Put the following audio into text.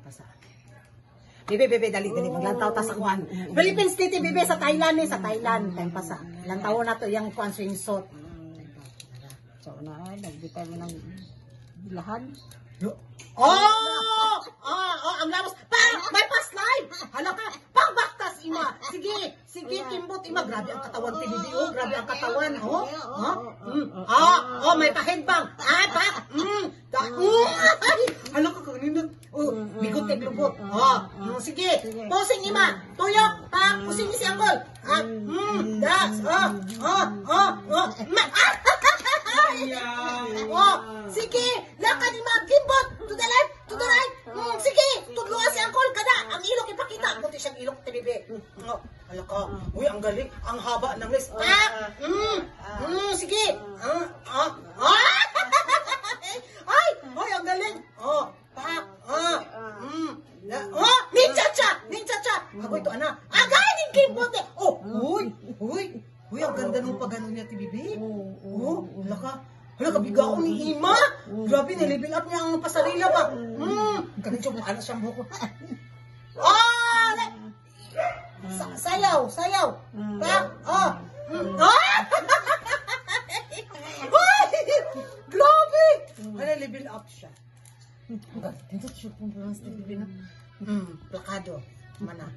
pasa. Bebe, dali, maglantaw ta sa kuan. Philippines City, bebe, sa Thailand sa Thailand. Time pasa. Lantaw na to, yung kuan swimsuit. So, nagbitay mo ng bilahan. Ang lamos. May past live. Hala ka, baktas, ima. Sige, kimbot, ima. Grabe ang katawan, TVB. Grabe ang katawan, may pa-headbang. Hala ka, kaninot. Bigot kay lubot. Sige, posing, ima. Tuyok, pusing ni si Anggol. Sige, lakad ni mga gimbot. To the left, to the right. Sige, tudluan si Angkol. Kada, ang ilok ipakita. Buti siyang ilok, TVB. Hala ka. Uy, ang galing. Ang haba ng list. Sige. Ay, ang galing. Nincha-cha. Ako ito, ana. Agay, yung gimbot eh. Uy, ang ganda nung pagano niya, TVB. Hala ka. Hala, kabigaon ni Ima. Grabe, nilibel up niya ang pasarila ba. Kanito kung ano siyang buko. Sayaw. Grabe. Hala, level up siya. Tinto siya kung plakado. Mana.